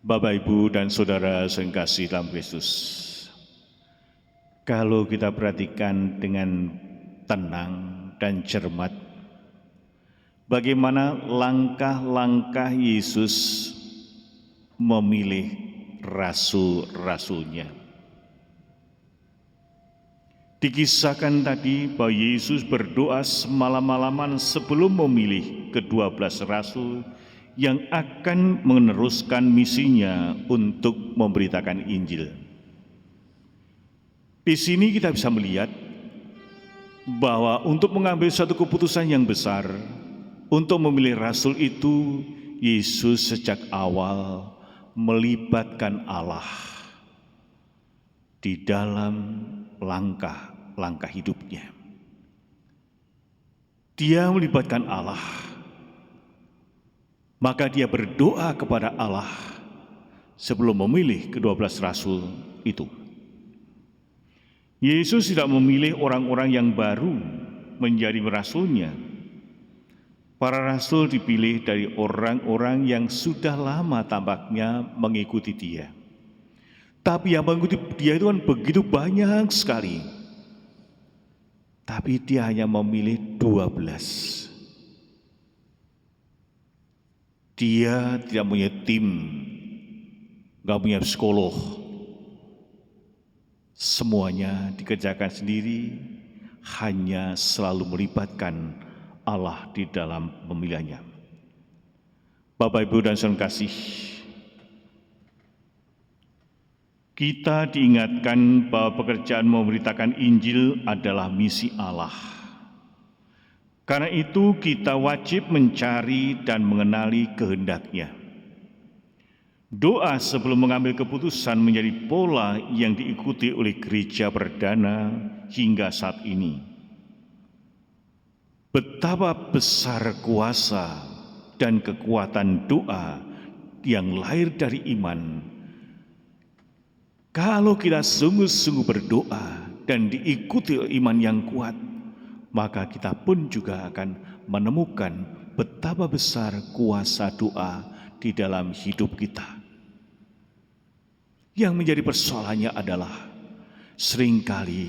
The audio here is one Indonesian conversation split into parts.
Bapak, Ibu, dan Saudara yang kasih dalam Kristus, kalau kita perhatikan dengan tenang dan cermat, bagaimana langkah-langkah Yesus memilih rasul-rasulnya. Dikisahkan tadi bahwa Yesus berdoa semalam-malaman sebelum memilih ke-12 rasul yang akan meneruskan misinya untuk memberitakan Injil. Di sini kita bisa melihat bahwa untuk mengambil suatu keputusan yang besar, untuk memilih rasul itu, Yesus sejak awal melibatkan Allah di dalam langkah-langkah hidupnya. Dia melibatkan Allah, maka dia berdoa kepada Allah sebelum memilih ke-12 rasul itu. Yesus tidak memilih orang-orang yang baru menjadi rasulnya. Para rasul dipilih dari orang-orang yang sudah lama tampaknya mengikuti dia. Tapi yang mengikuti dia itu kan begitu banyak sekali. Tapi dia hanya memilih 12. Dia tidak punya tim, nggak punya psikolog. Semuanya dikerjakan sendiri, hanya selalu melibatkan Allah di dalam pemilihannya. Bapak, Ibu, dan saudara kasih, kita diingatkan bahwa pekerjaan memberitakan Injil adalah misi Allah. Karena itu kita wajib mencari dan mengenali kehendak-Nya. Doa sebelum mengambil keputusan menjadi pola yang diikuti oleh gereja perdana hingga saat ini. Betapa besar kuasa dan kekuatan doa yang lahir dari iman. Kalau kita sungguh-sungguh berdoa dan diikuti oleh iman yang kuat, maka kita pun juga akan menemukan betapa besar kuasa doa di dalam hidup kita. Yang menjadi persoalannya adalah seringkali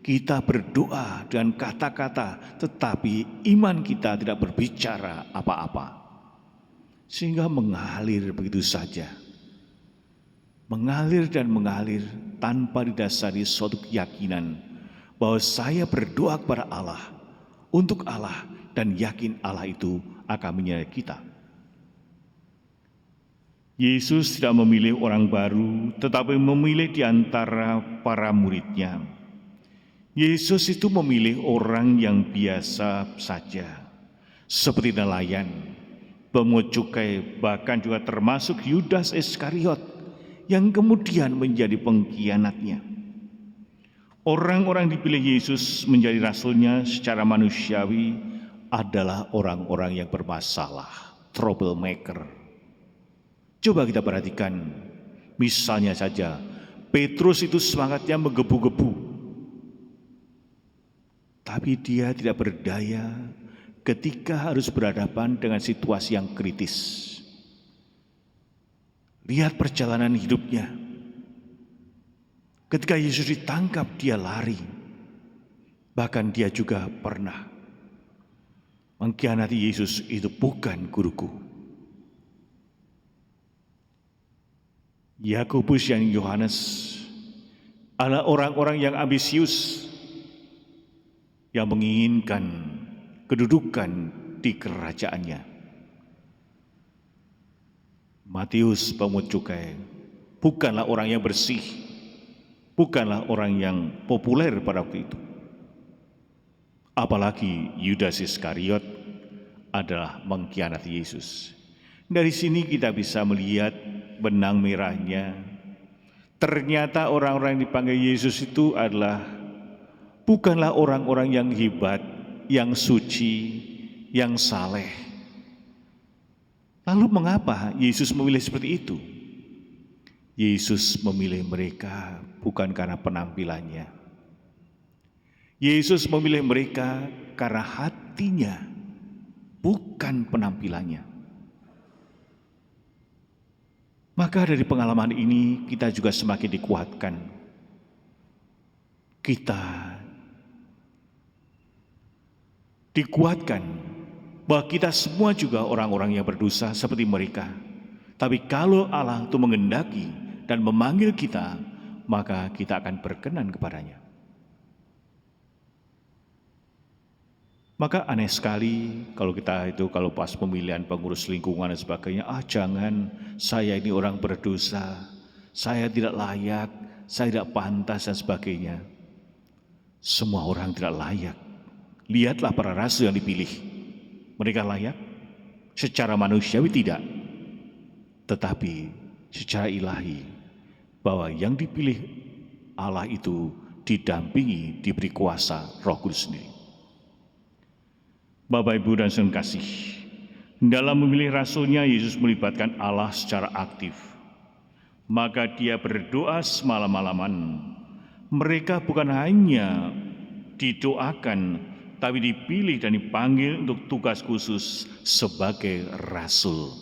kita berdoa dengan kata-kata, tetapi iman kita tidak berbicara apa-apa, sehingga mengalir begitu saja. Mengalir dan mengalir tanpa didasari suatu keyakinan bahwa saya berdoa kepada Allah, untuk Allah, dan yakin Allah itu akan menyertai kita. Yesus tidak memilih orang baru, tetapi memilih di antara para murid-Nya. Yesus itu memilih orang yang biasa saja, seperti nelayan, pemungut cukai, bahkan juga termasuk Yudas Iskariot yang kemudian menjadi pengkhianatnya. Orang-orang dipilih Yesus menjadi rasulnya secara manusiawi adalah orang-orang yang bermasalah, troublemaker. Coba kita perhatikan, misalnya saja Petrus itu semangatnya menggebu-gebu, tapi dia tidak berdaya ketika harus berhadapan dengan situasi yang kritis. Lihat perjalanan hidupnya. Ketika Yesus ditangkap, dia lari. Bahkan dia juga pernah mengkhianati Yesus, itu bukan guruku. Yakobus dan Yohanes adalah orang-orang yang ambisius, yang menginginkan kedudukan di kerajaannya. Matius pemungut cukai bukanlah orang yang bersih, bukanlah orang yang populer pada waktu itu. Apalagi Yudas Iskariot adalah mengkhianati Yesus. Dari sini kita bisa melihat benang merahnya. Ternyata orang-orang yang dipanggil Yesus itu adalah bukanlah orang-orang yang hebat, yang suci, yang saleh. Lalu mengapa Yesus memilih seperti itu? Yesus memilih mereka bukan karena penampilannya. Yesus memilih mereka karena hatinya, bukan penampilannya. Maka dari pengalaman ini kita juga semakin dikuatkan. Kita dikuatkan bahwa kita semua juga orang-orang yang berdosa seperti mereka. Tapi kalau Allah itu mengendaki dan memanggil kita, maka kita akan berkenan kepadanya. Maka aneh sekali kalau pas pemilihan pengurus lingkungan dan sebagainya, jangan, saya ini orang berdosa, saya tidak layak, saya tidak pantas dan sebagainya. Semua orang tidak layak. Lihatlah para rasul yang dipilih. Mereka layak? Secara manusiawi tidak. Tetapi secara ilahi, bahwa yang dipilih Allah itu didampingi, diberi kuasa Roh Kudus sendiri. Bapak, Ibu, dan saudara kasih, dalam memilih rasulnya, Yesus melibatkan Allah secara aktif. Maka dia berdoa semalam-malaman. Mereka bukan hanya didoakan, tapi dipilih dan dipanggil untuk tugas khusus sebagai rasul.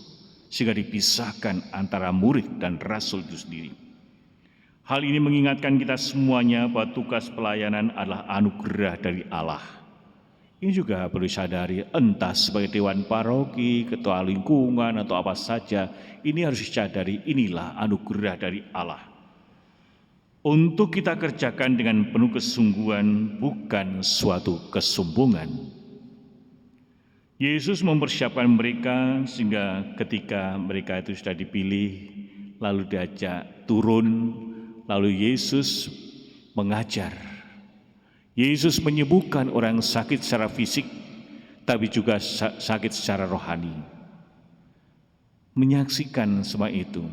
Sehingga dipisahkan antara murid dan rasul itu sendiri. Hal ini mengingatkan kita semuanya bahwa tugas pelayanan adalah anugerah dari Allah. Ini juga perlu disadari, entah sebagai dewan paroki, ketua lingkungan, atau apa saja, ini harus disadari, inilah anugerah dari Allah. Untuk kita kerjakan dengan penuh kesungguhan, bukan suatu kesombongan. Yesus mempersiapkan mereka sehingga ketika mereka itu sudah dipilih, lalu diajak turun, lalu Yesus mengajar. Yesus menyembuhkan orang sakit secara fisik, tapi juga sakit secara rohani. Menyaksikan semua itu.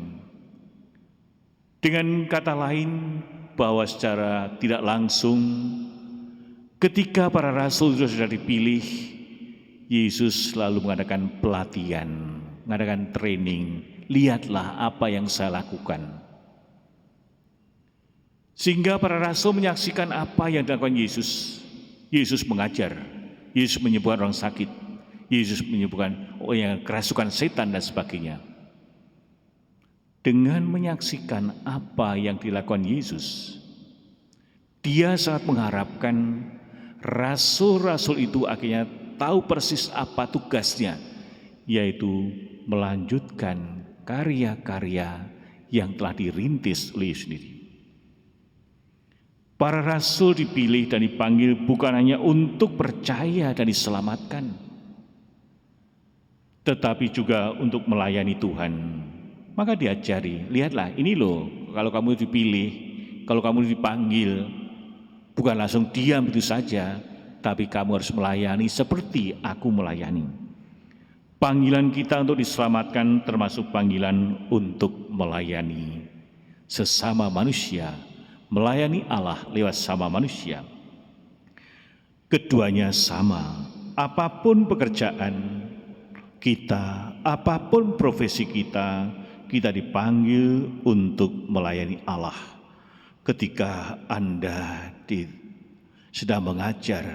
Dengan kata lain, bahwa secara tidak langsung, ketika para rasul sudah dipilih, Yesus selalu mengadakan pelatihan, mengadakan training. Lihatlah apa yang saya lakukan. Sehingga para rasul menyaksikan apa yang dilakukan Yesus. Yesus mengajar, Yesus menyembuhkan orang sakit, Yesus menyembuhkan yang kerasukan setan dan sebagainya. Dengan menyaksikan apa yang dilakukan Yesus, dia sangat mengharapkan rasul-rasul itu akhirnya tahu persis apa tugasnya, yaitu melanjutkan karya-karya yang telah dirintis oleh Yesus sendiri. Para rasul dipilih dan dipanggil bukan hanya untuk percaya dan diselamatkan, tetapi juga untuk melayani Tuhan. Maka diajari, lihatlah ini loh, kalau kamu dipilih, kalau kamu dipanggil, bukan langsung diam begitu saja, tapi kamu harus melayani seperti aku melayani. Panggilan kita untuk diselamatkan termasuk panggilan untuk melayani sesama manusia, melayani Allah lewat sama manusia. Keduanya sama, apapun pekerjaan kita, apapun profesi kita, kita dipanggil untuk melayani Allah. Ketika Anda sedang mengajar,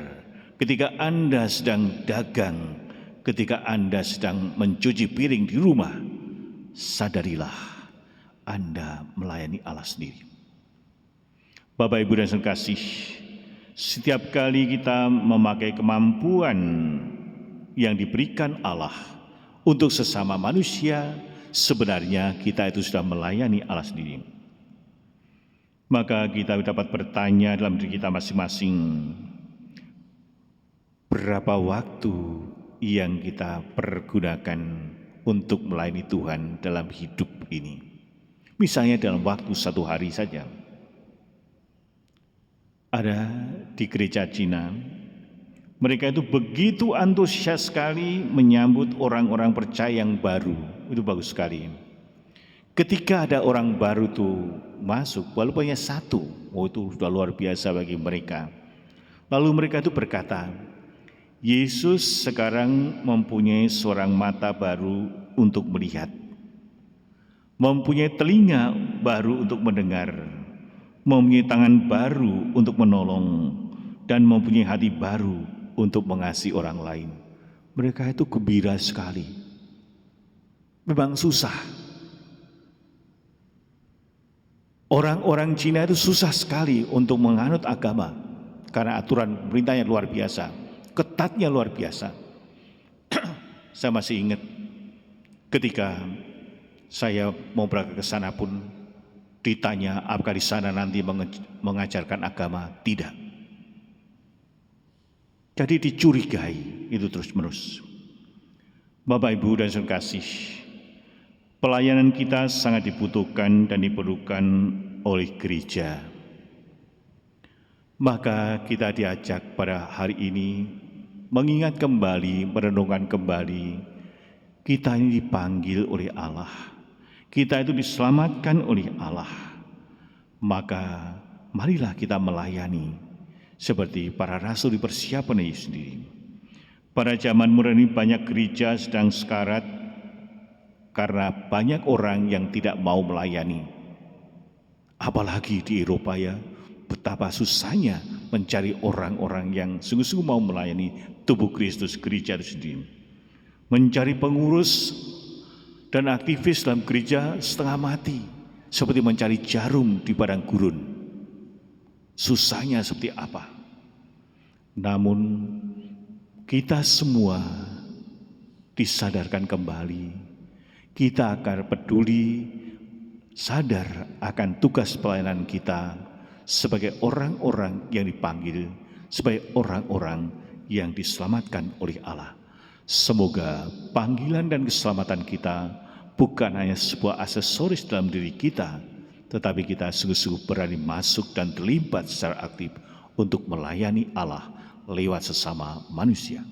ketika Anda sedang dagang, ketika Anda sedang mencuci piring di rumah, sadarilah Anda melayani Allah sendiri. Bapak, Ibu, dan saudara kasih, setiap kali kita memakai kemampuan yang diberikan Allah untuk sesama manusia, sebenarnya kita itu sudah melayani Allah sendiri. Maka kita dapat bertanya dalam diri kita masing-masing, berapa waktu yang kita pergunakan untuk melayani Tuhan dalam hidup ini? Misalnya dalam waktu satu hari saja. Ada di gereja Cina, mereka itu begitu antusias sekali menyambut orang-orang percaya yang baru. Itu bagus sekali. Ketika ada orang baru tuh masuk, walaupun hanya satu, itu sudah luar biasa bagi mereka. Lalu mereka itu berkata, Yesus sekarang mempunyai seorang mata baru untuk melihat, mempunyai telinga baru untuk mendengar, mempunyai tangan baru untuk menolong, dan mempunyai hati baru untuk mengasihi orang lain. Mereka itu gembira sekali. Memang susah. Orang-orang Cina itu susah sekali untuk menganut agama karena aturan pemerintahnya luar biasa, ketatnya luar biasa. Saya masih ingat ketika saya mau berangkat ke sana pun ditanya apakah di sana nanti mengajarkan agama? Tidak. Jadi dicurigai itu terus-menerus. Bapak, Ibu, dan saudara kasih, pelayanan kita sangat dibutuhkan dan diperlukan oleh gereja. Maka kita diajak pada hari ini mengingat kembali, merenungkan kembali, kita ini dipanggil oleh Allah. Kita itu diselamatkan oleh Allah. Maka marilah kita melayani seperti para rasul dipersiapkan Yesus sendiri. Pada zaman modern ini banyak gereja sedang sekarat karena banyak orang yang tidak mau melayani. Apalagi di Eropa ya, betapa susahnya mencari orang-orang yang sungguh-sungguh mau melayani tubuh Kristus, gereja itu sendiri. Mencari pengurus dan aktivis dalam gereja setengah mati, seperti mencari jarum di padang gurun. Susahnya seperti apa? Namun kita semua disadarkan kembali, kita akan peduli, sadar akan tugas pelayanan kita sebagai orang-orang yang dipanggil, sebagai orang-orang yang diselamatkan oleh Allah. Semoga panggilan dan keselamatan kita bukan hanya sebuah aksesoris dalam diri kita, tetapi kita sungguh-sungguh berani masuk dan terlibat secara aktif untuk melayani Allah lewat sesama manusia.